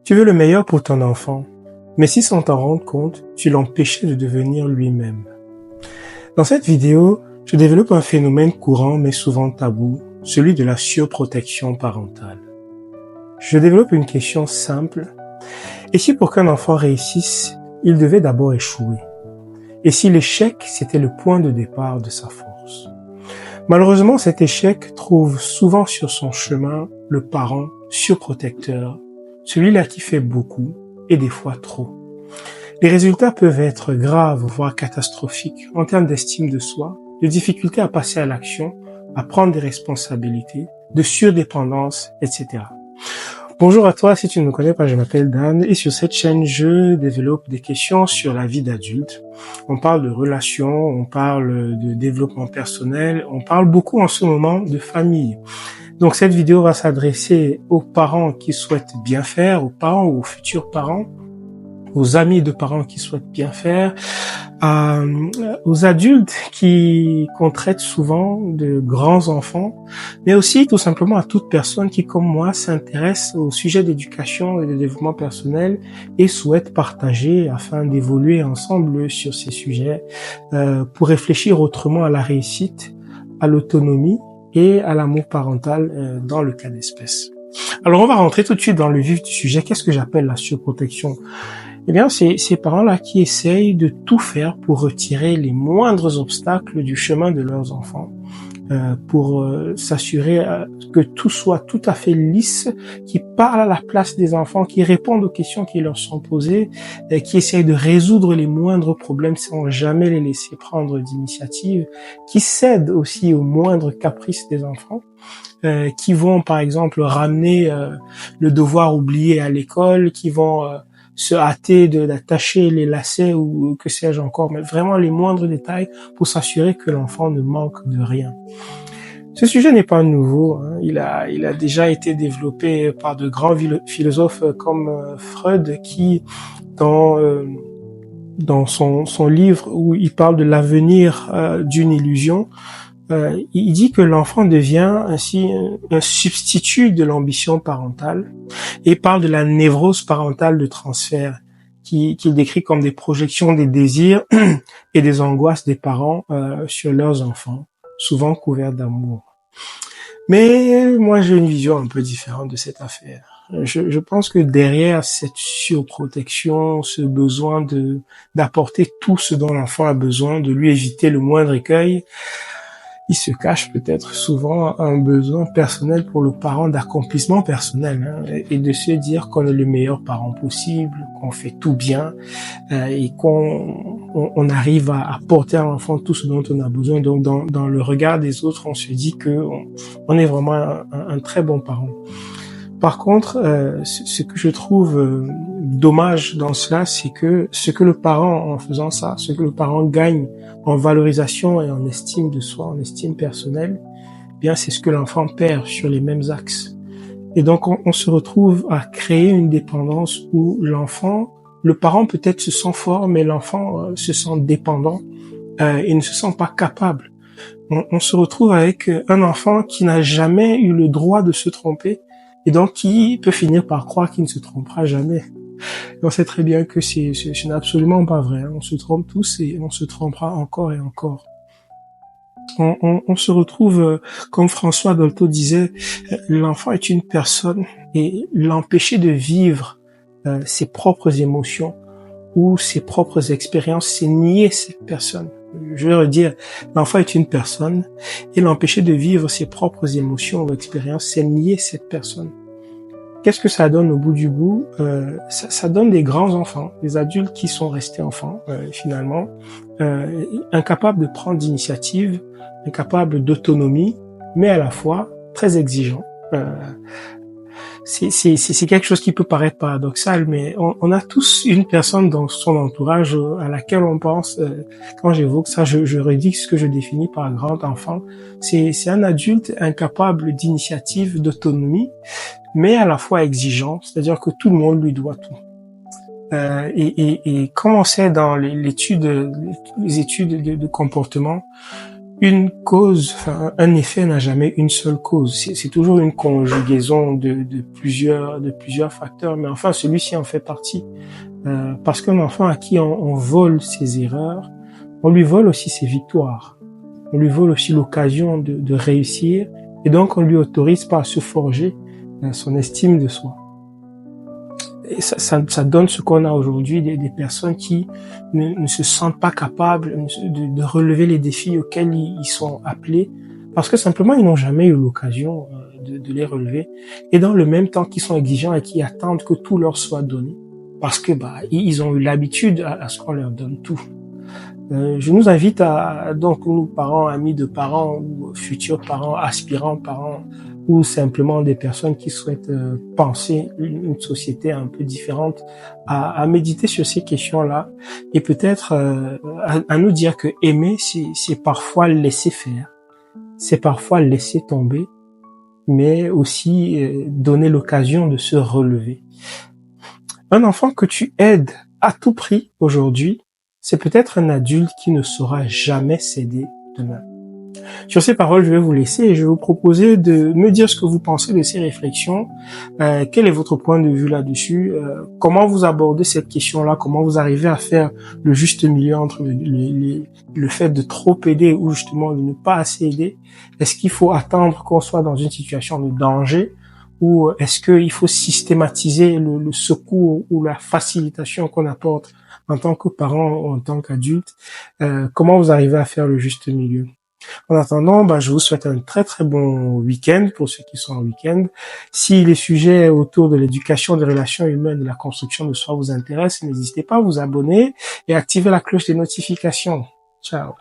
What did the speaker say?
Tu veux le meilleur pour ton enfant, mais si sans t'en rendre compte, tu l'empêchais de devenir lui-même. Dans cette vidéo, je développe un phénomène courant mais souvent tabou, celui de la surprotection parentale. Je développe une question simple. Et si pour qu'un enfant réussisse, il devait d'abord échouer? Et si l'échec, c'était le point de départ de sa force? Malheureusement, cet échec trouve souvent sur son chemin le parent surprotecteur, celui-là qui fait beaucoup et des fois trop. Les résultats peuvent être graves, voire catastrophiques en termes d'estime de soi, de difficulté à passer à l'action, à prendre des responsabilités, de surdépendance, etc. Bonjour à toi, si tu ne me connais pas, je m'appelle Dan et sur cette chaîne, je développe des questions sur la vie d'adulte. On parle de relations, on parle de développement personnel, on parle beaucoup en ce moment de famille. Donc cette vidéo va s'adresser aux parents qui souhaitent bien faire, aux parents ou aux futurs parents, aux amis de parents qui souhaitent bien faire, aux adultes qu'on traite souvent de grands enfants, mais aussi tout simplement à toute personne qui, comme moi, s'intéresse au sujet d'éducation et de développement personnel et souhaite partager afin d'évoluer ensemble sur ces sujets pour réfléchir autrement à la réussite, à l'autonomie et à l'amour parental dans le cas d'espèce. Alors on va rentrer tout de suite dans le vif du sujet. Qu'est-ce que j'appelle la surprotection? Eh bien, c'est ces parents-là qui essayent de tout faire pour retirer les moindres obstacles du chemin de leurs enfants, pour s'assurer que tout soit tout à fait lisse, qui parlent à la place des enfants, qui répondent aux questions qui leur sont posées, qui essayent de résoudre les moindres problèmes sans jamais les laisser prendre d'initiative, qui cèdent aussi aux moindres caprices des enfants. Qui vont par exemple ramener le devoir oublié à l'école, qui vont se hâter d'attacher les lacets ou que sais-je encore, mais vraiment les moindres détails pour s'assurer que l'enfant ne manque de rien. Ce sujet n'est pas nouveau, hein. Il a déjà été développé par de grands philosophes comme Freud qui, dans son livre où il parle de l'avenir d'une illusion, il dit que l'enfant devient ainsi un substitut de l'ambition parentale et parle de la névrose parentale de transfert qu'il décrit comme des projections des désirs et des angoisses des parents sur leurs enfants, souvent couverts d'amour. Mais moi, j'ai une vision un peu différente de cette affaire. Je pense que derrière cette surprotection, ce besoin d'apporter tout ce dont l'enfant a besoin, de lui éviter le moindre écueil, il se cache peut-être souvent un besoin personnel pour le parent d'accomplissement personnel, hein, et de se dire qu'on est le meilleur parent possible, qu'on fait tout bien et qu'on arrive à apporter à l'enfant tout ce dont on a besoin. Donc dans le regard des autres, on se dit que on est vraiment un très bon parent. Par contre, ce que je trouve dommage dans cela, c'est que ce que le parent, en faisant ça, ce que le parent gagne en valorisation et en estime de soi, en estime personnelle, eh bien c'est ce que l'enfant perd sur les mêmes axes. Et donc on se retrouve à créer une dépendance où le parent peut-être se sent fort, mais l'enfant se sent dépendant et ne se sent pas capable. On se retrouve avec un enfant qui n'a jamais eu le droit de se tromper, et donc qui peut finir par croire qu'il ne se trompera jamais. Et on sait très bien que ce n'est absolument pas vrai. On se trompe tous et on se trompera encore et encore. On se retrouve, comme François Dolto disait, l'enfant est une personne et l'empêcher de vivre ses propres émotions ou ses propres expériences, c'est nier cette personne. Je vais redire, l'enfant est une personne et l'empêcher de vivre ses propres émotions ou expériences, c'est nier cette personne. Qu'est-ce que ça donne au bout du bout? Ça donne des grands enfants, des adultes qui sont restés enfants finalement, incapables de prendre d'initiative, incapables d'autonomie, mais à la fois très exigeants. C'est quelque chose qui peut paraître paradoxal, mais on a tous une personne dans son entourage à laquelle on pense, quand j'évoque ça, je redis ce que je définis par grand enfant. C'est un adulte incapable d'initiative, d'autonomie, mais à la fois exigeant, c'est-à-dire que tout le monde lui doit tout. Et comme on sait dans les études de comportement, une cause, enfin, un effet n'a jamais une seule cause. C'est toujours une conjugaison de plusieurs facteurs, mais enfin, celui-ci en fait partie. Parce qu'un enfant à qui on vole ses erreurs, on lui vole aussi ses victoires. On lui vole aussi l'occasion de réussir, et donc on lui autorise pas à se forger son estime de soi. Et ça donne ce qu'on a aujourd'hui, des personnes qui ne se sentent pas capables de relever les défis auxquels ils sont appelés, parce que simplement ils n'ont jamais eu l'occasion de les relever, et dans le même temps qu'ils sont exigeants et qui attendent que tout leur soit donné, parce que ils ont eu l'habitude à ce qu'on leur donne tout. Je nous invite donc nous parents, amis de parents ou futurs parents, aspirants parents, ou simplement des personnes qui souhaitent penser une société un peu différente, à méditer sur ces questions-là et peut-être à nous dire que aimer, c'est parfois laisser faire, c'est parfois laisser tomber, mais aussi donner l'occasion de se relever. Un enfant que tu aides à tout prix aujourd'hui, c'est peut-être un adulte qui ne saura jamais céder demain. Sur ces paroles, je vais vous laisser et je vais vous proposer de me dire ce que vous pensez de ces réflexions. Quel est votre point de vue là-dessus? Comment vous abordez cette question-là? Comment vous arrivez à faire le juste milieu entre le fait de trop aider ou justement de ne pas assez aider? Est-ce qu'il faut attendre qu'on soit dans une situation de danger? Ou est-ce qu'il faut systématiser le secours ou la facilitation qu'on apporte en tant que parent ou en tant qu'adulte? Comment vous arrivez à faire le juste milieu? En attendant, je vous souhaite un très très bon week-end pour ceux qui sont en week-end. Si les sujets autour de l'éducation, des relations humaines, de la construction de soi vous intéressent, n'hésitez pas à vous abonner et activer la cloche des notifications. Ciao.